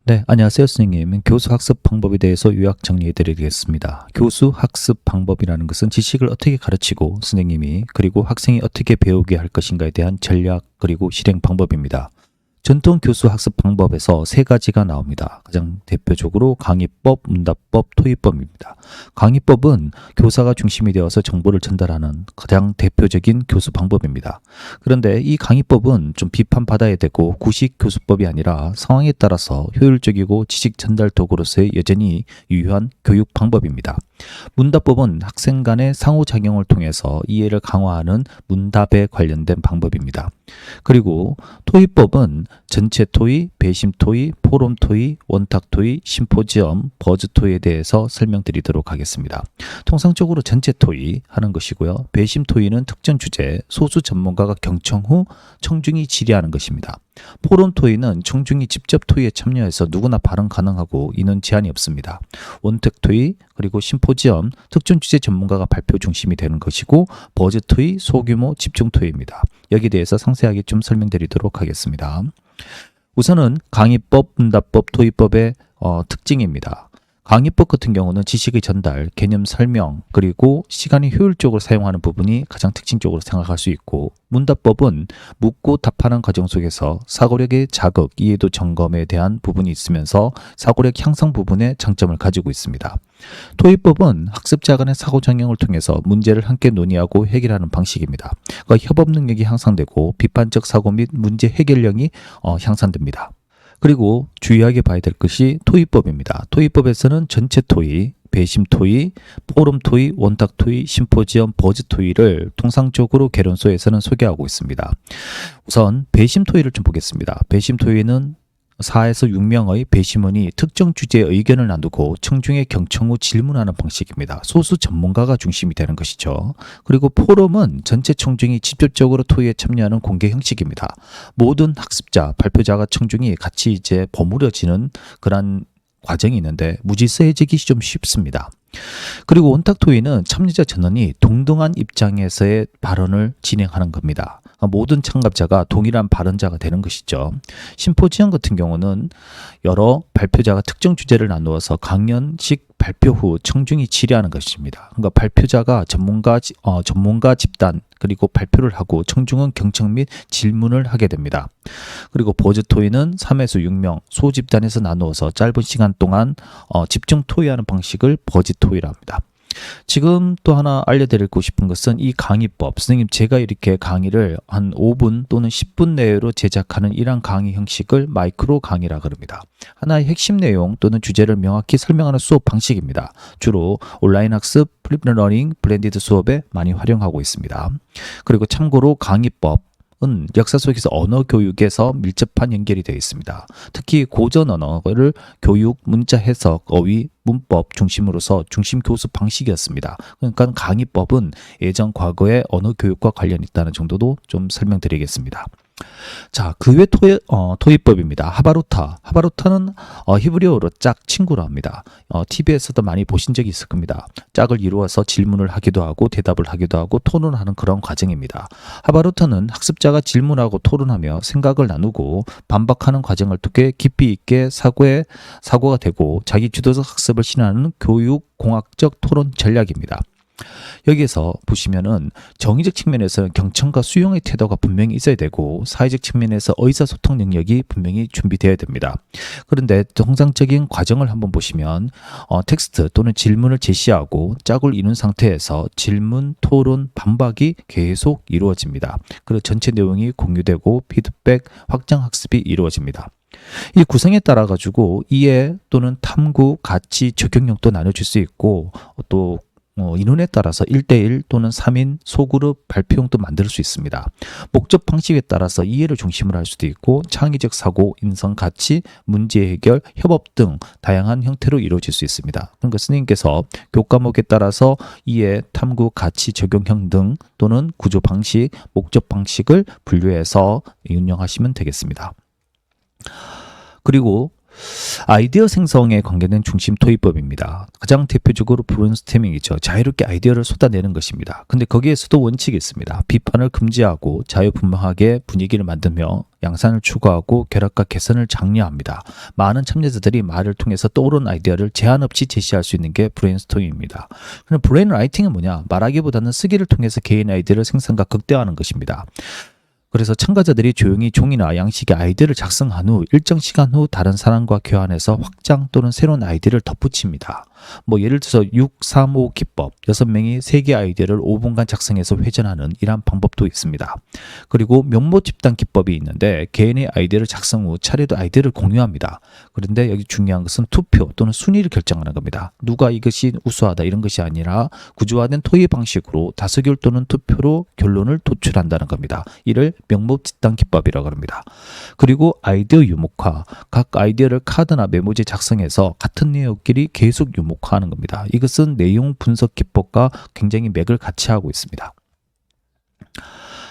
네, 안녕하세요, 선생님. 교수 학습 방법에 대해서 요약 정리해 드리겠습니다. 교수 학습 방법이라는 것은 지식을 어떻게 가르치고 선생님이 그리고 학생이 어떻게 배우게 할 것인가에 대한 전략 그리고 실행 방법입니다. 전통 교수 학습 방법에서 세 가지가 나옵니다. 가장 대표적으로 강의법, 문답법, 토의법입니다. 강의법은 교사가 중심이 되어서 정보를 전달하는 가장 대표적인 교수 방법입니다. 그런데 이 강의법은 좀 비판받아야 되고 구식 교수법이 아니라 상황에 따라서 효율적이고 지식 전달 도구로서의 여전히 유효한 교육 방법입니다. 문답법은 학생 간의 상호작용을 통해서 이해를 강화하는 문답에 관련된 방법입니다. 그리고 토의법은 전체 토의, 배심 토의, 포럼 토의, 원탁 토의, 심포지엄, 버즈 토의에 대해서 설명드리도록 하겠습니다. 통상적으로 전체 토의 하는 것이고요. 배심 토의는 특정 주제, 소수 전문가가 경청 후 청중이 질의하는 것입니다. 포럼 토의는 청중이 직접 토의에 참여해서 누구나 발언 가능하고 인원 제한이 없습니다. 원탁 토의 그리고 심포지엄, 특정 주제 전문가가 발표 중심이 되는 것이고 버즈 토의, 소규모 집중 토의입니다. 여기에 대해서 상세하게 좀 설명드리도록 하겠습니다. 우선은 강의법, 문답법, 토의법의 특징입니다. 강의법 같은 경우는 지식의 전달, 개념 설명, 그리고 시간이 효율적으로 사용하는 부분이 가장 특징적으로 생각할 수 있고, 문답법은 묻고 답하는 과정 속에서 사고력의 자극, 이해도 점검에 대한 부분이 있으면서 사고력 향상 부분에 장점을 가지고 있습니다. 토의법은 학습자 간의 사고작용을 통해서 문제를 함께 논의하고 해결하는 방식입니다. 그러니까 협업 능력이 향상되고 비판적 사고 및 문제 해결력이 향상됩니다. 그리고 주의하게 봐야 될 것이 토의법입니다. 토의법에서는 전체 토의, 배심 토의, 포럼 토의, 원탁 토의, 심포지엄, 버즈 토의를 통상적으로 개론서에서는 소개하고 있습니다. 우선 배심 토의를 좀 보겠습니다. 배심 토의는 4에서 6명의 배심원이 특정 주제의 의견을 나누고 청중의 경청 후 질문하는 방식입니다. 소수 전문가가 중심이 되는 것이죠. 그리고 포럼은 전체 청중이 직접적으로 토의에 참여하는 공개 형식입니다. 모든 학습자, 발표자가 청중이 같이 이제 버무려지는 그런 과정이 있는데 무질서해지기 좀 쉽습니다. 그리고 원탁 토의는 참여자 전원이 동등한 입장에서의 발언을 진행하는 겁니다. 모든 참가자가 동일한 발언자가 되는 것이죠. 심포지엄 같은 경우는 여러 발표자가 특정 주제를 나누어서 강연식 발표 후 청중이 질의하는 것입니다. 그러니까 발표자가 전문가 집단 그리고 발표를 하고 청중은 경청 및 질문을 하게 됩니다. 그리고 버즈 토의는 3에서 6명 소집단에서 나누어서 짧은 시간 동안 집중 토의하는 방식을 버즈 토의라 합니다. 지금 또 하나 알려드리고 싶은 것은 이 강의법, 선생님 제가 이렇게 강의를 한 5분 또는 10분 내로 제작하는 이러한 강의 형식을 마이크로 강의라 그럽니다. 하나의 핵심 내용 또는 주제를 명확히 설명하는 수업 방식입니다. 주로 온라인 학습, 플립러닝, 블렌디드 수업에 많이 활용하고 있습니다. 그리고 참고로 강의법 은 역사 속에서 언어 교육에서 밀접한 연결이 되어 있습니다. 특히 고전 언어를 교육, 문자 해석, 어휘, 문법 중심으로서 중심 교수 방식이었습니다. 그러니까 강의법은 예전 과거의 언어 교육과 관련이 있다는 정도도 좀 설명드리겠습니다. 자, 그 외 토의법입니다. 하바루타는 히브리어로 짝 친구로 합니다. TV에서도 많이 보신 적이 있을 겁니다. 짝을 이루어서 질문을 하기도 하고 대답을 하기도 하고 토론하는 그런 과정입니다. 하바루타는 학습자가 질문하고 토론하며 생각을 나누고 반박하는 과정을 통해 깊이 있게 사고가 되고 자기 주도적 학습을 실현하는 교육공학적 토론 전략입니다. 여기에서 보시면은 정의적 측면에서는 경청과 수용의 태도가 분명히 있어야 되고 사회적 측면에서 의사소통 능력이 분명히 준비되어야 됩니다. 그런데 정상적인 과정을 한번 보시면 텍스트 또는 질문을 제시하고 짝을 이룬 상태에서 질문, 토론, 반박이 계속 이루어집니다. 그리고 전체 내용이 공유되고 피드백, 확장 학습이 이루어집니다. 이 구성에 따라 가지고 이해 또는 탐구, 가치, 적용력도 나눠질 수 있고 또 인원에 따라서 1대1 또는 3인 소그룹 발표용도 만들 수 있습니다. 목적 방식에 따라서 이해를 중심으로 할 수도 있고 창의적 사고, 인성, 가치, 문제 해결, 협업 등 다양한 형태로 이루어질 수 있습니다. 그러니까 스님께서 교과목에 따라서 이해, 탐구, 가치, 적용형 등 또는 구조 방식, 목적 방식을 분류해서 운영하시면 되겠습니다. 그리고 아이디어 생성에 관계된 중심 토의법입니다. 가장 대표적으로 브레인스토밍이죠. 자유롭게 아이디어를 쏟아내는 것입니다. 근데 거기에서도 원칙이 있습니다. 비판을 금지하고 자유분방하게 분위기를 만들며 양산을 추구하고 결합과 개선을 장려합니다. 많은 참여자들이 말을 통해서 떠오른 아이디어를 제한 없이 제시할 수 있는 게 브레인스토밍입니다. 그럼 브레인라이팅은 뭐냐? 말하기보다는 쓰기를 통해서 개인 아이디어를 생산과 극대화하는 것입니다. 그래서 참가자들이 조용히 종이나 양식의 아이디어를 작성한 후 일정 시간 후 다른 사람과 교환해서 확장 또는 새로운 아이디어를 덧붙입니다. 예를 들어서 635 기법, 6명이 3개 아이디어를 5분간 작성해서 회전하는 이러한 방법도 있습니다. 그리고 명모 집단 기법이 있는데 개인의 아이디어를 작성 후 차례로 아이디어를 공유합니다. 그런데 여기 중요한 것은 투표 또는 순위를 결정하는 겁니다. 누가 이것이 우수하다 이런 것이 아니라 구조화된 토의 방식으로 다수결 또는 투표로 결론을 도출한다는 겁니다. 이를 명모 집단 기법이라고 합니다. 그리고 아이디어 유목화, 각 아이디어를 카드나 메모지에 작성해서 같은 내용끼리 계속 유목화하는 겁니다. 이것은 내용 분석 기법과 굉장히 맥을 같이 하고 있습니다.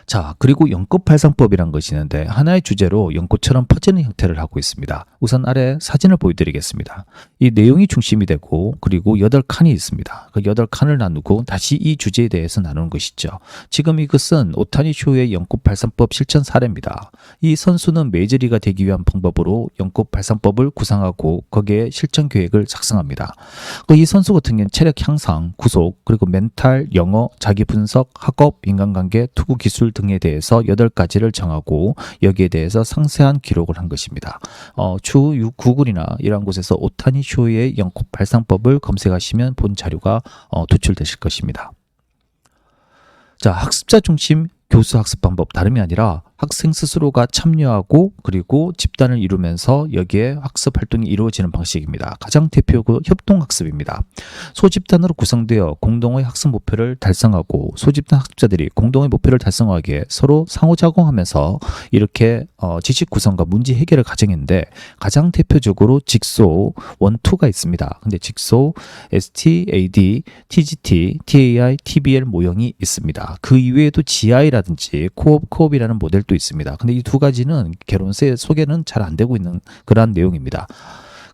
자, 그리고 연꽃 발상법이란 것이 있는데 하나의 주제로 연꽃처럼 퍼지는 형태를 하고 있습니다. 우선 아래 사진을 보여드리겠습니다. 이 내용이 중심이 되고 그리고 8칸이 있습니다. 그 8칸을 나누고 다시 이 주제에 대해서 나누는 것이죠. 지금 이것은 오타니 쇼의 연꽃 발상법 실천 사례입니다. 이 선수는 메이저리가 되기 위한 방법으로 연꽃 발상법을 구상하고 거기에 실천 계획을 작성합니다. 이 선수 같은 경우는 체력 향상, 구속, 그리고 멘탈, 영어, 자기 분석, 학업, 인간관계, 투구 기술 등에 대해서 8가지를 정하고 여기에 대해서 상세한 기록을 한 것입니다. 추후 구글이나 이러한 곳에서 오타니 쇼의 연꽃 발상법을 검색하시면 본 자료가 도출되실 것입니다. 자, 학습자 중심 교수 학습 방법 다름이 아니라 학생 스스로가 참여하고 그리고 집단을 이루면서 여기에 학습 활동이 이루어지는 방식입니다. 가장 대표적으로 협동학습입니다. 소집단으로 구성되어 공동의 학습 목표를 달성하고 소집단 학습자들이 공동의 목표를 달성하기에 서로 상호작용하면서 이렇게 지식 구성과 문제 해결을 과정인데 가장 대표적으로 직소 1, 2가 있습니다. 근데 직소 STAD, TGT, TAI, TBL 모형이 있습니다. 그 이외에도 GI라든지 코옵이라는 모델 도 있습니다. 근데 이 두 가지는 개론세 소개는 잘 안 되고 있는 그러한 내용입니다.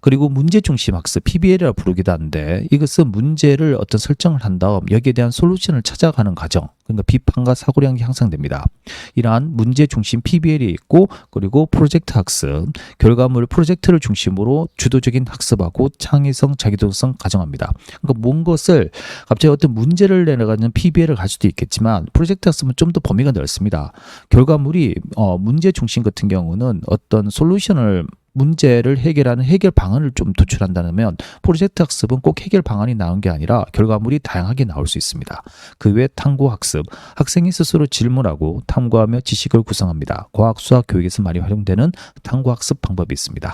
그리고 문제 중심 학습 PBL이라고 부르기도 하는데 이것은 문제를 어떤 설정을 한 다음 여기에 대한 솔루션을 찾아가는 과정, 그러니까 비판과 사고력이 향상됩니다. 이러한 문제 중심 PBL이 있고 그리고 프로젝트 학습, 결과물 프로젝트를 중심으로 주도적인 학습하고 창의성, 자기도성 가정합니다. 그러니까 뭔 것을 갑자기 어떤 문제를 내려가는 PBL을 갈 수도 있겠지만 프로젝트 학습은 좀 더 범위가 넓습니다. 결과물이 문제 중심 같은 경우는 어떤 솔루션을 문제를 해결하는 해결 방안을 좀 도출한다면 프로젝트 학습은 꼭 해결 방안이 나온 게 아니라 결과물이 다양하게 나올 수 있습니다. 그 외 탐구 학습, 학생이 스스로 질문하고 탐구하며 지식을 구성합니다. 과학, 수학, 교육에서 많이 활용되는 탐구 학습 방법이 있습니다.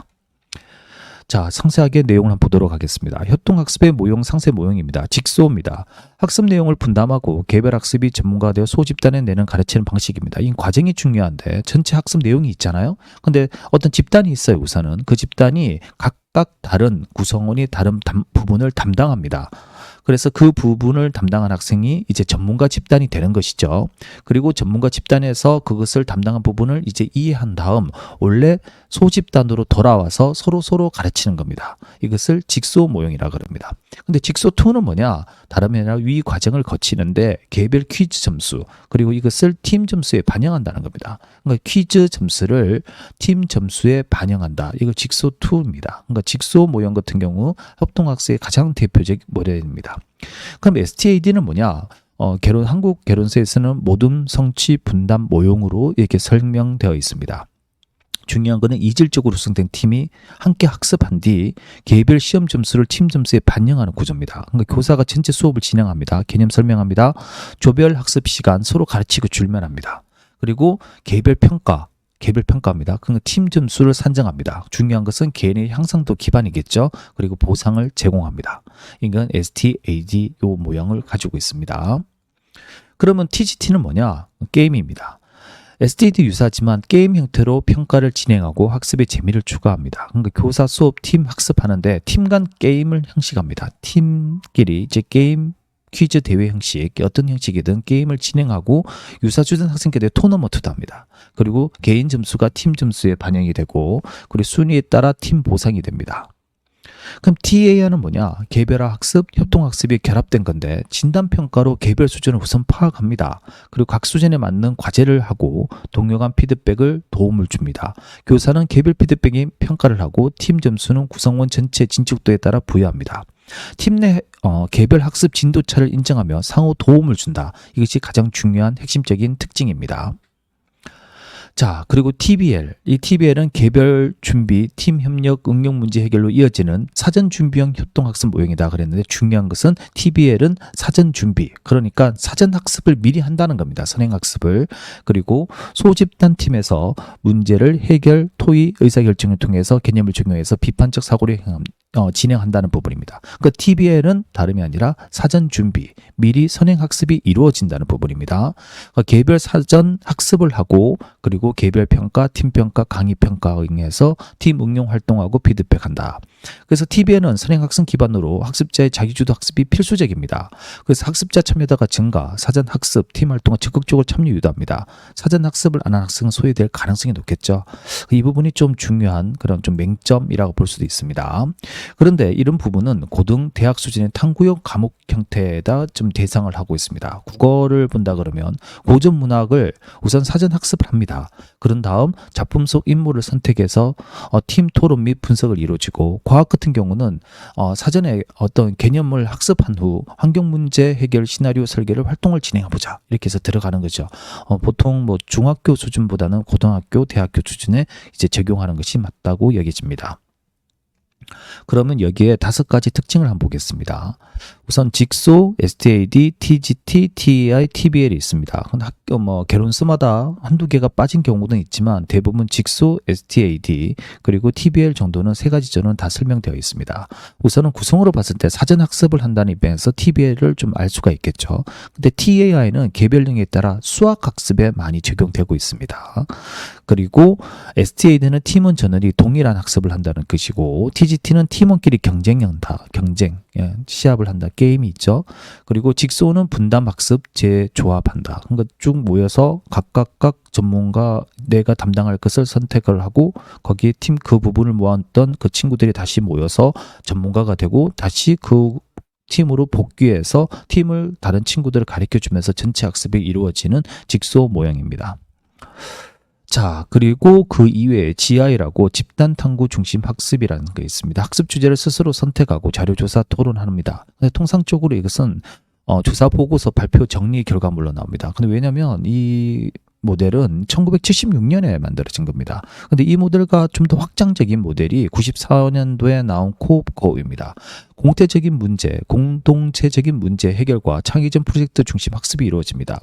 자, 상세하게 내용을 한번 보도록 하겠습니다. 협동학습의 모형, 상세 모형입니다. 직소입니다. 학습 내용을 분담하고 개별 학습이 전문가가 되어 소집단에 내는 가르치는 방식입니다. 이 과정이 중요한데 전체 학습 내용이 있잖아요. 근데 어떤 집단이 있어요. 우선은 그 집단이 각각 다른 구성원이 다른 부분을 담당합니다. 그래서 그 부분을 담당한 학생이 이제 전문가 집단이 되는 것이죠. 그리고 전문가 집단에서 그것을 담당한 부분을 이제 이해한 다음 원래 소집단으로 돌아와서 서로 가르치는 겁니다. 이것을 직소 모형이라고 합니다. 근데 직소 2는 뭐냐? 다름이 아니라 위 과정을 거치는데 개별 퀴즈 점수 그리고 이것을 팀 점수에 반영한다는 겁니다. 그러니까 퀴즈 점수를 팀 점수에 반영한다. 이거 직소 2입니다. 그러니까 직소 모형 같은 경우 협동학습의 가장 대표적 모델입니다. 그럼 STAD는 뭐냐? 한국 개론서에서는 모둠, 성취, 분담, 모형으로 이렇게 설명되어 있습니다. 중요한 것은 이질적으로 구성된 팀이 함께 학습한 뒤 개별 시험 점수를 팀 점수에 반영하는 구조입니다. 그러니까 교사가 전체 수업을 진행합니다. 개념 설명합니다. 조별 학습 시간 서로 가르치고 줄면합니다. 그리고 개별 평가입니다. 그러니까 팀 점수를 산정합니다. 중요한 것은 개인의 향상도 기반이겠죠. 그리고 보상을 제공합니다. 이건 STAD 요 모형을 가지고 있습니다. 그러면 TGT는 뭐냐? 게임입니다. STAD 유사하지만 게임 형태로 평가를 진행하고 학습의 재미를 추가합니다. 그러니까 교사 수업 팀 학습하는데 팀 간 게임을 형식합니다. 팀끼리 이제 게임 퀴즈 대회 형식, 어떤 형식이든 게임을 진행하고 유사주된 학생끼리 토너먼트도 합니다. 그리고 개인 점수가 팀 점수에 반영이 되고 그리고 순위에 따라 팀 보상이 됩니다. 그럼 TAI는 뭐냐? 개별화 학습, 협동 학습이 결합된 건데 진단 평가로 개별 수준을 우선 파악합니다. 그리고 각 수준에 맞는 과제를 하고 동료 간 피드백을 도움을 줍니다. 교사는 개별 피드백인 평가를 하고 팀 점수는 구성원 전체 진척도에 따라 부여합니다. 팀 내 개별 학습 진도차를 인정하며 상호 도움을 준다. 이것이 가장 중요한 핵심적인 특징입니다. 자, 그리고 TBL. 이 TBL은 개별 준비, 팀 협력, 응용 문제 해결로 이어지는 사전 준비형 협동 학습 모형이다 그랬는데 중요한 것은 TBL은 사전 준비. 그러니까 사전 학습을 미리 한다는 겁니다. 선행 학습을. 그리고 소집단 팀에서 문제를 해결, 토의, 의사결정을 통해서 개념을 적용해서 비판적 사고를 진행한다는 부분입니다. 그러니까 TBL은 다름이 아니라 사전 준비, 미리 선행 학습이 이루어진다는 부분입니다. 그러니까 개별 사전 학습을 하고 그리고 개별 평가, 팀 평가, 강의 평가에 의해서 팀 응용 활동하고 피드백한다. 그래서 TBL은 선행 학습 기반으로 학습자의 자기주도 학습이 필수적입니다. 그래서 학습자 참여도가 증가, 사전 학습, 팀 활동을 적극적으로 참여 유도합니다. 사전 학습을 안 한 학생은 소외될 가능성이 높겠죠. 이 부분이 좀 중요한 그런 좀 맹점이라고 볼 수도 있습니다. 그런데 이런 부분은 고등, 대학 수준의 탐구형 과목 형태에다 좀 대상을 하고 있습니다. 국어를 본다 그러면 고전 문학을 우선 사전 학습을 합니다. 그런 다음 작품 속 인물을 선택해서 팀 토론 및 분석을 이루어지고 과학 같은 경우는 사전에 어떤 개념을 학습한 후 환경 문제 해결 시나리오 설계를 활동을 진행해보자 이렇게 해서 들어가는 거죠. 보통 뭐 중학교 수준보다는 고등학교, 대학교 수준에 이제 적용하는 것이 맞다고 여겨집니다. 그러면 여기에 5가지 특징을 한번 보겠습니다. 우선 직소, STAD, TGT, TEI, TBL이 있습니다. 학교 개론수마다 한두 개가 빠진 경우는 있지만 대부분 직소, STAD 그리고 TBL 정도는 3가지 전은 다 설명되어 있습니다. 우선은 구성으로 봤을 때 사전 학습을 한다는 입장에서 TBL을 좀 알 수가 있겠죠. 근데 TAI는 개별령에 따라 수학 학습에 많이 적용되고 있습니다. 그리고 STAD는 팀원 전원이 동일한 학습을 한다는 것이고 TGT는 팀원끼리 경쟁한다. 시합을 한다. 게임이 있죠. 그리고 직소는 분담 학습, 재조합한다. 그러니까 쭉 모여서 각각 전문가 내가 담당할 것을 선택을 하고 거기에 팀 그 부분을 모았던 그 친구들이 다시 모여서 전문가가 되고 다시 그 팀으로 복귀해서 팀을 다른 친구들을 가르쳐 주면서 전체 학습이 이루어지는 직소 모형입니다. 자, 그리고 그 이외에 GI라고 집단 탐구 중심 학습이라는 게 있습니다. 학습 주제를 스스로 선택하고 자료조사 토론합니다. 근데 통상적으로 이것은 조사 보고서 발표 정리 결과물로 나옵니다. 근데 왜냐면 이 모델은 1976년에 만들어진 겁니다. 근데 이 모델과 좀 더 확장적인 모델이 94년도에 나온 코옵입니다. 공태적인 문제, 공동체적인 문제 해결과 창의적 프로젝트 중심 학습이 이루어집니다.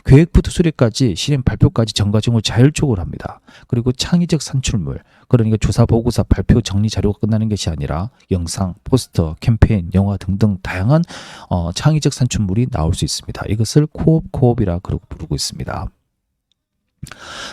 계획부터 수립까지 실행 발표까지 전 과정을 자율적으로 합니다. 그리고 창의적 산출물, 그러니까 조사 보고서 발표 정리 자료가 끝나는 것이 아니라 영상, 포스터, 캠페인, 영화 등등 다양한 창의적 산출물이 나올 수 있습니다. 이것을 코옵이라 부르고 있습니다.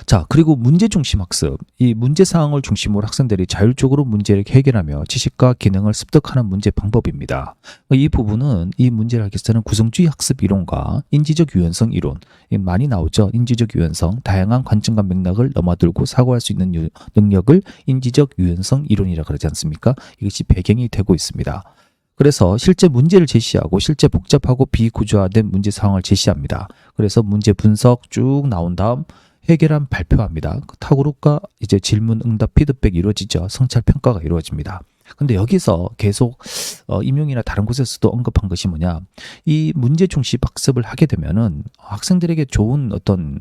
자, 그리고 문제 중심 학습. 이 문제 사항을 중심으로 학생들이 자율적으로 문제를 해결하며 지식과 기능을 습득하는 문제 방법입니다. 이 부분은 이 문제를 하기 위해서는 구성주의 학습 이론과 인지적 유연성 이론 많이 나오죠. 인지적 유연성, 다양한 관점과 맥락을 넘어들고 사고할 수 있는 능력을 인지적 유연성 이론이라 그러지 않습니까? 이것이 배경이 되고 있습니다. 그래서 실제 문제를 제시하고 실제 복잡하고 비구조화된 문제 상황을 제시합니다. 그래서 문제 분석 쭉 나온 다음 해결안 발표합니다. 탁월과 이제 질문, 응답, 피드백이 이루어지죠. 성찰 평가가 이루어집니다. 근데 여기서 계속 임용이나 다른 곳에서도 언급한 것이 뭐냐? 이 문제 중심 학습을 하게 되면은 학생들에게 좋은 어떤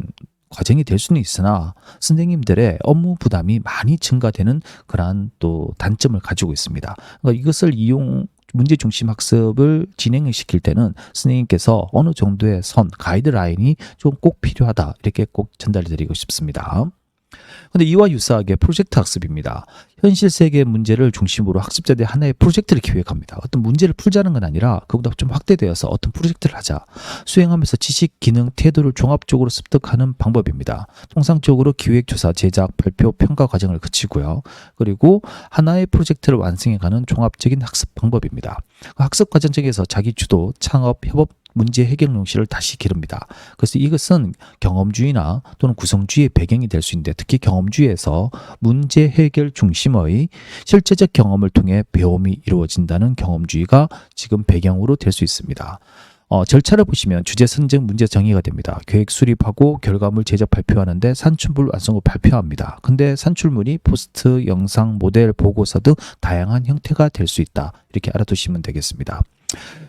과정이 될 수는 있으나 선생님들의 업무 부담이 많이 증가되는 그러한 또 단점을 가지고 있습니다. 그러니까 이것을 문제 중심 학습을 진행을 시킬 때는 선생님께서 어느 정도의 가이드라인이 좀 꼭 필요하다 이렇게 꼭 전달해 드리고 싶습니다. 근데 이와 유사하게 프로젝트 학습입니다. 현실 세계의 문제를 중심으로 학습자들이 하나의 프로젝트를 기획합니다. 어떤 문제를 풀자는 건 아니라 그보다 좀 확대되어서 어떤 프로젝트를 하자. 수행하면서 지식, 기능, 태도를 종합적으로 습득하는 방법입니다. 통상적으로 기획, 조사, 제작, 발표, 평가 과정을 거치고요. 그리고 하나의 프로젝트를 완성해가는 종합적인 학습 방법입니다. 학습 과정 중에서 자기 주도, 창업, 협업 문제 해결 용시를 다시 기릅니다. 그래서 이것은 경험주의나 또는 구성주의의 배경이 될 수 있는데, 특히 경험주의에서 문제 해결 중심의 실제적 경험을 통해 배움이 이루어진다는 경험주의가 지금 배경으로 될 수 있습니다. 절차를 보시면 주제 선정, 문제 정의가 됩니다. 계획 수립하고 결과물 제작 발표하는데 산출물 완성을 발표합니다. 근데 산출물이 포스트, 영상, 모델, 보고서 등 다양한 형태가 될 수 있다. 이렇게 알아두시면 되겠습니다.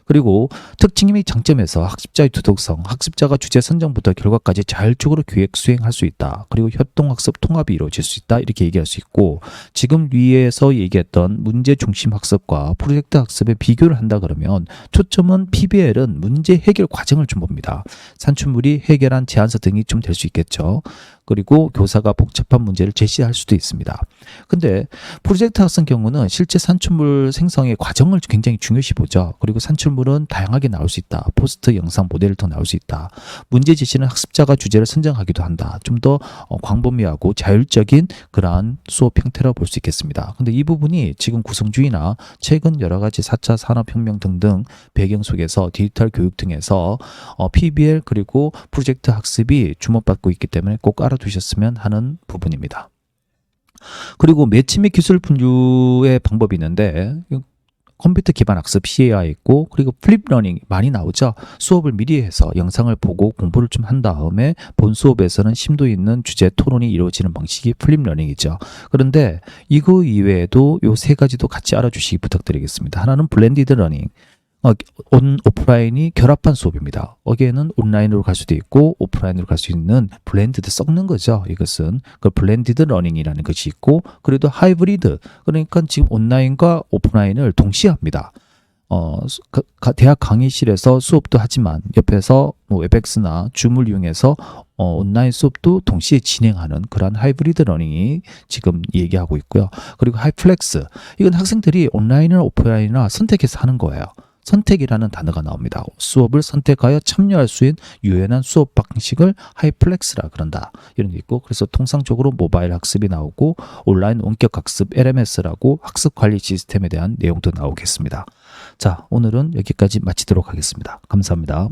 그리고 특징 및 장점에서 학습자의 두독성, 학습자가 주제 선정부터 결과까지 자율적으로 기획 수행할 수 있다. 그리고 협동학습 통합이 이루어질 수 있다. 이렇게 얘기할 수 있고, 지금 위에서 얘기했던 문제 중심 학습과 프로젝트 학습의 비교를 한다 그러면 초점은 PBL은 문제 해결 과정을 좀 봅니다. 산출물이 해결한 제안서 등이 좀 될 수 있겠죠. 그리고 교사가 복잡한 문제를 제시할 수도 있습니다. 근데 프로젝트 학습 경우는 실제 산출물 생성의 과정을 굉장히 중요시 보죠. 그리고 산출물은 다양하게 나올 수 있다. 포스트, 영상, 모델을 더 나올 수 있다. 문제 제시는 학습자가 주제를 선정하기도 한다. 좀 더 광범위하고 자율적인 그러한 수업 형태라고 볼 수 있겠습니다. 근데 이 부분이 지금 구성주의나 최근 여러 가지 4차 산업혁명 등등 배경 속에서 디지털 교육 등에서 PBL 그리고 프로젝트 학습이 주목받고 있기 때문에 꼭 알아두셨으면 하는 부분입니다. 그리고 매치 및 기술 분류의 방법이 있는데, 컴퓨터 기반 학습 CAI 있고, 그리고 플립 러닝 많이 나오죠. 수업을 미리 해서 영상을 보고 공부를 좀 한 다음에 본 수업에서는 심도 있는 주제 토론이 이루어지는 방식이 플립 러닝이죠. 그런데 이거 이외에도 요 세 가지도 같이 알아주시기 부탁드리겠습니다. 하나는 블렌디드 러닝. 오프라인이 결합한 수업입니다. 여기에는 온라인으로 갈 수도 있고 오프라인으로 갈 수 있는 블렌디드, 섞는 거죠. 이것은 그 블렌디드 러닝이라는 것이 있고, 그래도 하이브리드, 그러니까 지금 온라인과 오프라인을 동시에 합니다. 대학 강의실에서 수업도 하지만 옆에서 웹엑스나 줌을 이용해서 온라인 수업도 동시에 진행하는 그런 하이브리드 러닝이 지금 얘기하고 있고요. 그리고 하이플렉스, 이건 학생들이 온라인이나 오프라인이나 선택해서 하는 거예요. 선택이라는 단어가 나옵니다. 수업을 선택하여 참여할 수 있는 유연한 수업 방식을 하이플렉스라 그런다. 이런 게 있고, 그래서 통상적으로 모바일 학습이 나오고 온라인 원격 학습 LMS라고 학습 관리 시스템에 대한 내용도 나오겠습니다. 자, 오늘은 여기까지 마치도록 하겠습니다. 감사합니다.